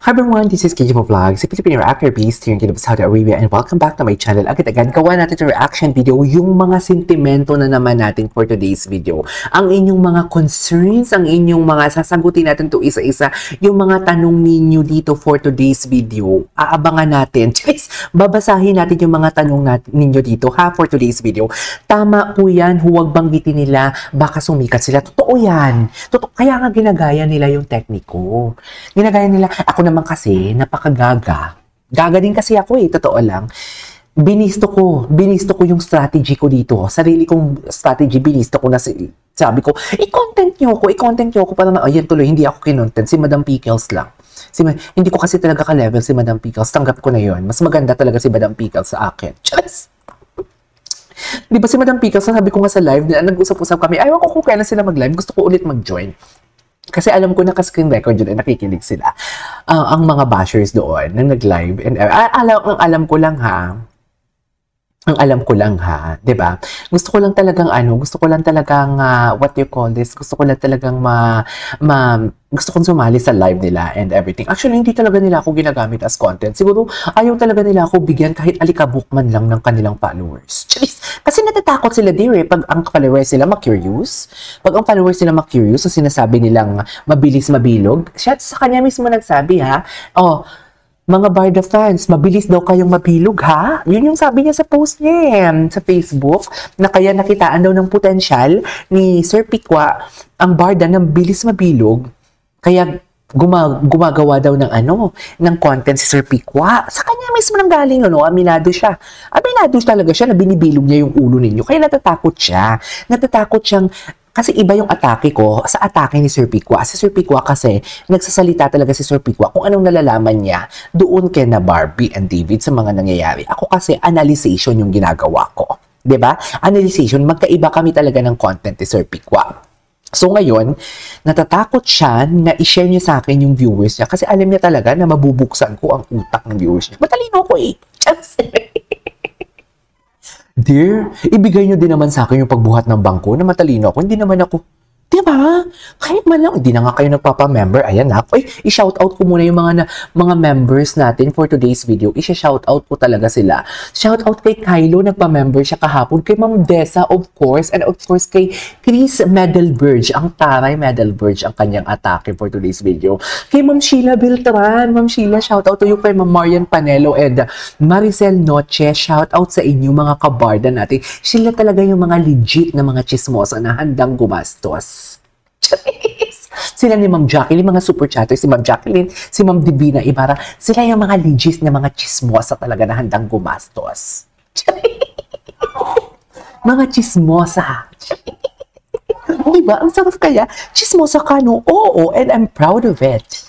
Hi everyone, this is KJ Vlogs, a Filipino actor based here in Kingdom of Saudi Arabia, and welcome back to my channel. Agad-agad, gawa natin yung reaction video, yung mga sentimento na naman natin for today's video. Ang inyong mga concerns, ang inyong mga sasagutin natin to isa-isa, yung mga tanong ninyo dito for today's video. Aabangan natin. Babasahin natin yung mga tanong ninyo dito ha for today's video. Tama po yan, huwag banggitin nila, baka sumikat sila. Totoo yan. Totoo. Kaya nga ginagaya nila yung tekniko. Ginagaya nila, ako naman kasi, napakagaga. Gaga din kasi ako totoo lang. Binisto ko yung strategy ko dito. Sarili kong strategy, binisto ko na sabi ko, i-content nyo ko para na, ayan tuloy, hindi ako kinontent. Si Madam Pickles lang. Hindi ko kasi talaga ka-level si Madam Pickles. Tanggap ko na yon. Mas maganda talaga si Madam Pickles sa akin. Charis! Di ba si Madam Pickles, sabi ko nga sa live, nag-usap-usap kami, ayaw ko kung kailan sila mag-live, gusto ko ulit mag-join. Kasi alam ko na ka-screen record yun, nakikinig sila. Ang mga bashers doon, na nag-live. And alam ko lang ha, 'di ba? Gusto ko lang talagang what you call this? Gusto ko lang talagang gusto kong sumali sa live nila and everything. Actually, hindi talaga nila ako ginagamit as content. Siguro, ayaw talaga nila ako bigyan kahit alikabok man lang ng kanilang followers. Kasi natatakot sila pag ang followers sila ma-curious. Pag ang followers sila ma-curious, so sinasabi nilang mabilis mabilog. Siya sa kanya mismo nagsabi ha, mga Barda fans, mabilis daw kayong mabilog ha? Yun yung sabi niya sa post niya sa Facebook, na kaya nakitaan daw ng potensyal ni Sir Pikwa ang Barda ng bilis mabilog, kaya gumagawa daw ng content si Sir Pikwa. Sa kanya mismo nang galing, aminado siya. Aminado talaga siya na binibilog niya yung ulo ninyo, kaya natatakot siya. Natatakot siyang, kasi iba yung atake ko sa atake ni Sir Pikwa. Si Sir Pikwa kasi, nagsasalita talaga si Sir Pikwa kung anong nalalaman niya doon kay na Barbie and David sa mga nangyayari. Ako kasi, analyzation yung ginagawa ko. 'Di ba? Analyzation, magkaiba kami talaga ng content ni Sir Pikwa. So ngayon, natatakot siya na i-share niya sa akin yung viewers niya kasi alam niya talaga na mabubuksan ko ang utak ng viewers niya. Matalino ko Dear, ibigay nyo din naman sa akin yung pagbuhat ng bangko na matalino ako. Hindi naman ako, di ba? Kahit man lang, hindi na nga kayo nagpapa-member. Ayan na. I-shoutout ko muna yung mga members natin for today's video. I-shoutout ko talaga sila. Shoutout kay Kylo, nagpa-member siya kahapon. Kay Ma'am Dessa, of course. And of course, kay Chris Medelberge. Ang Taray Medelberge ang kanyang atake for today's video. Kay Ma'am Sheila Beltran. Ma'am Sheila, shoutout to you kay Ma'am Marian Panelo and Maricel Noche. Shoutout sa inyo mga kabarda natin. Sila talaga yung mga legit na mga chismosa na handang gumastos. Sila ni Ma'am Jacqueline, mga super chatters, si Ma'am Jacqueline, si Ma'am Divina Ibarra, sila yung mga legit na mga chismosa talaga na handang gumastos. Mga chismosa. Diba? Ang sarap kaya. Chismosa ka, no? Oo, and I'm proud of it.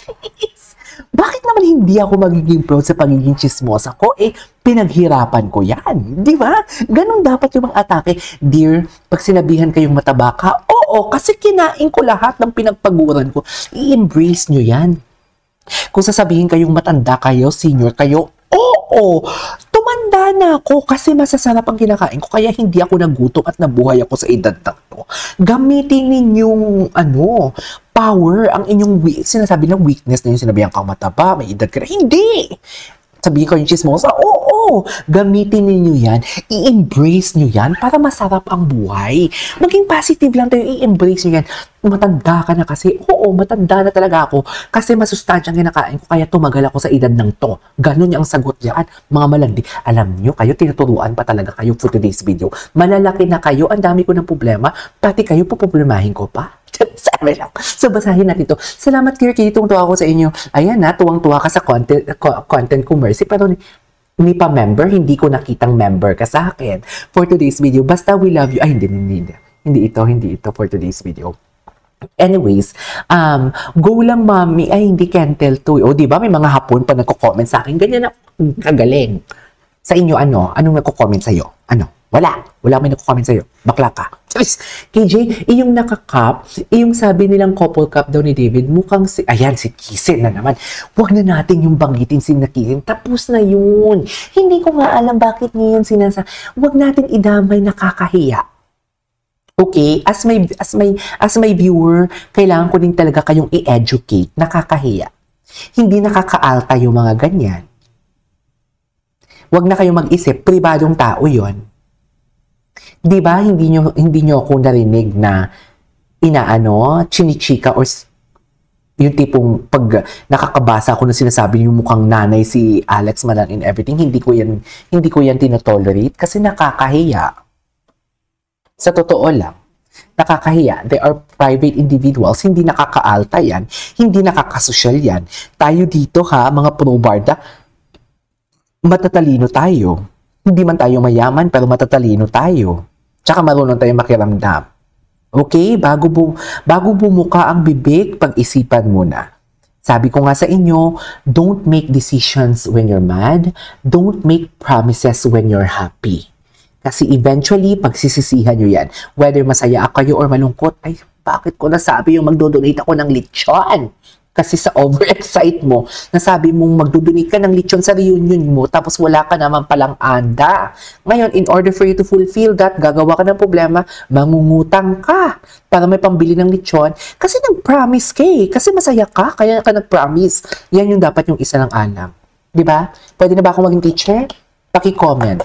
Bakit naman hindi ako magiging proud sa pagiging chismosa ko? Pinaghirapan ko yan. Di ba? Ganon dapat yung mga atake. Dear, pag sinabihan kayong mataba ka, oo, kasi kinain ko lahat ng pinagpaguran ko. I-embrace nyo yan. Kung sasabihin kayong matanda kayo, senior kayo, oo, tumanda na ako kasi masasarap ang kinakain ko. Kaya hindi ako nagutom at nabuhay ako sa edad na to. Gamitin ninyong power, ang inyong sinasabi ng weakness na yung sinabihan kang mataba, may edad ka na. Hindi! Sabihin ko yung chismosa, oo, gamitin ninyo yan, i-embrace nyo yan para masarap ang buhay. Maging positive lang tayo, i-embrace nyo yan. Matanda ka na kasi, oo, matanda na talaga ako kasi masustansyang kinakain ko kaya tumagal ako sa edad ng to. Ganon yung sagot yan, mga malandi. Alam nyo, kayo, tinuturuan pa talaga kayo for today's video. Malalaki na kayo, ang dami ko ng problema, pati kayo puproblemahin ko pa. Sabi lang. So, basahin natin ito. Salamat, Kirky. Tuwang-tuwa ako sa inyo. Ayan na, tuwang-tuwa ka sa content ko, Mercy. Pero hindi pa member, hindi ko nakitang member ka sa akin for today's video. Basta we love you. Ay, hindi ito for today's video. Anyways, go lang, mami. Ay, hindi can tell to. O, diba? May mga hapon pa nagko-comment sa akin. Ganyan na, kagaling. Sa inyo, anong nagko-comment sa'yo? Ano? Wala may nagko-comment sa'yo. Bakla ka. KJ, yung nakakap, yung sabi nilang couple cup daw ni David, mukhang ayan, si Kissing na naman. Huwag na natin yung banggitin si Kissing. Tapos na yun. Hindi ko nga alam bakit ngayon huwag natin idamay, nakakahiya. Okay, as my viewer, kailangan ko din talaga kayong i-educate. Nakakahiya. Hindi nakakaalta yung mga ganyan. Huwag na kayong mag-isip, pribadong tao yon. Di ba, hindi nyo ako narinig na chinichika or yung tipong pag nakakabasa ako na sinasabi yung mukhang nanay si Alex Manan and everything, hindi ko yan tinotolerate kasi nakakahiya. Sa totoo lang, nakakahiya. They are private individuals, hindi nakakaalta yan, hindi nakakasosyal yan. Tayo dito mga pro-Barda, matatalino tayo. Hindi man tayo mayaman, pero matatalino tayo. Tsaka marunong tayo makiramdam. Okay? Bago bumuka ang bibig, pag-isipan muna. Sabi ko nga sa inyo, don't make decisions when you're mad. Don't make promises when you're happy. Kasi eventually, pagsisisihan nyo yan. Whether masaya kayo or malungkot, ay, bakit ko nasabi yung magdodonate ako ng lechon? Kasi sa overexcite mo, nasabi mong magdodonate ka ng lechon sa reunion mo, tapos wala ka naman palang anda. Ngayon, in order for you to fulfill that, gagawa ka ng problema, mangungutang ka para may pambili ng lechon. Kasi nag-promise ka kasi masaya ka, kaya ka nag-promise. Yan yung dapat yung isa lang alam. Diba? Pwede na ba ako maging teacher? Paki-comment.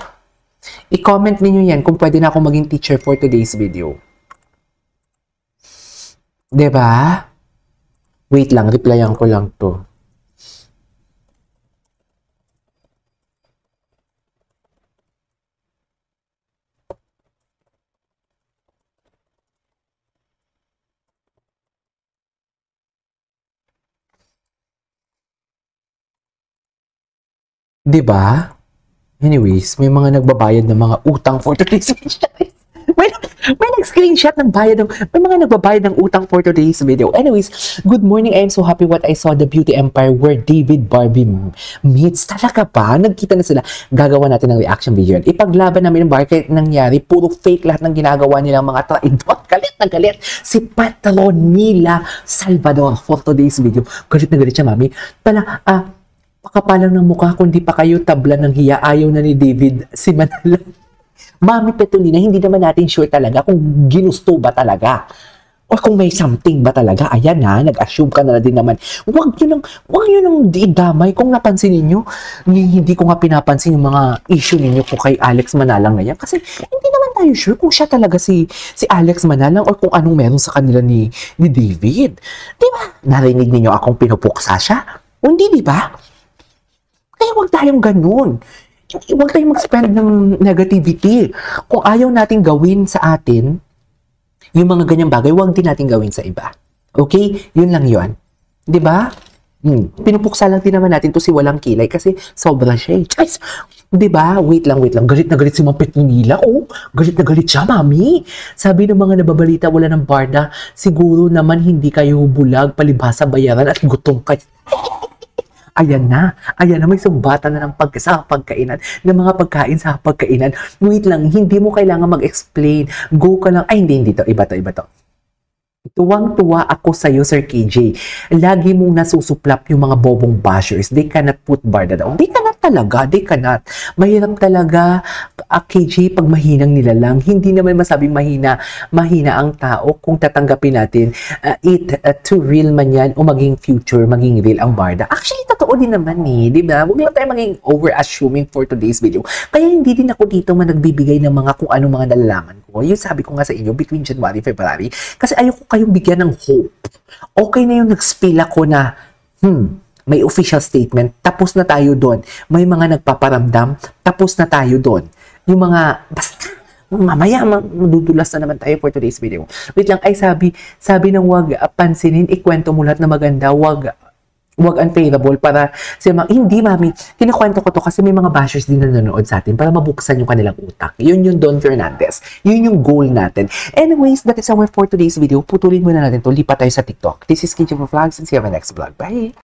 I-comment ninyo yan kung pwede na ako maging teacher for today's video. Diba? Wait lang, replyan ko lang to. Diba? Anyways, may mga nagbabayad ng mga utang for today's video. May nag-screenshot ng may mga nagbabayad ng utang for today's video. Anyways, good morning. I am so happy what I saw the Beauty Empire where David Barbie meets. Talaga ba? Nagkita na sila. Gagawa natin ng reaction video. Ipaglaban namin ng bakit nangyari. Puro fake lahat ng ginagawa nilang mga traidor. Galit na galit si Petronila Salvador for today's video. Galit na galit siya, mami. Pakapalang ng mukha kung di pa kayo tabla ng hiya. Ayaw na ni David si Manila. Mami Petronila, hindi naman natin sure talaga kung ginusto ba talaga. O kung may something ba talaga. Ayan nag-assume ka na din naman. Huwag nyo nang idamay kung napansin ninyo. Hindi ko nga pinapansin yung mga issue ninyo kung kay Alex Manalang na yan. Kasi hindi naman tayo sure kung siya talaga si Alex Manalang or kung anong meron sa kanila ni David. Di ba? Narinig ninyo akong pinupuksa siya? O hindi, di ba? Kaya huwag tayong ganun. Huwag tayong mag-spend ng negativity. Kung ayaw natin gawin sa atin, yung mga ganyang bagay, huwag din natin gawin sa iba. Okay? Yun lang yun. Diba? Pinupuksa lang din naman natin to si Walang Kilay kasi sobra siya. Diba? Wait lang. Galit na galit si Ma'am Petronila. Oh, galit na galit siya, mami. Sabi ng mga nababalita, wala ng barda. Siguro naman hindi kayo bulag, palibhasa bayaran at gutom kayo. Ayan na, may sumbatan na ng pagkainan, ng mga pagkain sa pagkainan. Wait lang, hindi mo kailangan mag-explain. Go ka lang. Ay, hindi to. Iba to. Tuwang-tuwa ako sa'yo, Sir KJ. Lagi mong nasusuplap yung mga bobong bashers. They cannot put barda down. They cannot talaga. They cannot. Mahirap talaga, KJ, pag mahinang nila lang. Hindi naman masabing mahina ang tao kung tatanggapin natin to real man yan o maging future, maging real ang barda. Actually, totoo din naman di ba? Huwag lang tayo maging over-assuming for today's video. Kaya hindi din ako dito nagbibigay ng mga kung anong mga nalalaman ko. Yung sabi ko nga sa inyo, between January and February, kasi ayoko kayong bigyan ng hope. Okay na yung nag-spill ako na, may official statement, tapos na tayo doon. May mga nagpaparamdam, tapos na tayo doon. Yung mga, basta, mamaya, madudulas na naman tayo for today's video. Wait lang, ay sabi ng wag pansinin, ikwento mo lahat na maganda, wag unfavorable para hindi, mami, kinakwento ko to kasi may mga bashers din na nanonood sa atin para mabuksan yung kanilang utak. Yun yung Don Fernandez. Yun yung goal natin. Anyways, that is our for today's video. Putulin muna natin to. Lipat tayo sa TikTok. This is KJ Vlogs and see you on my next vlog. Bye!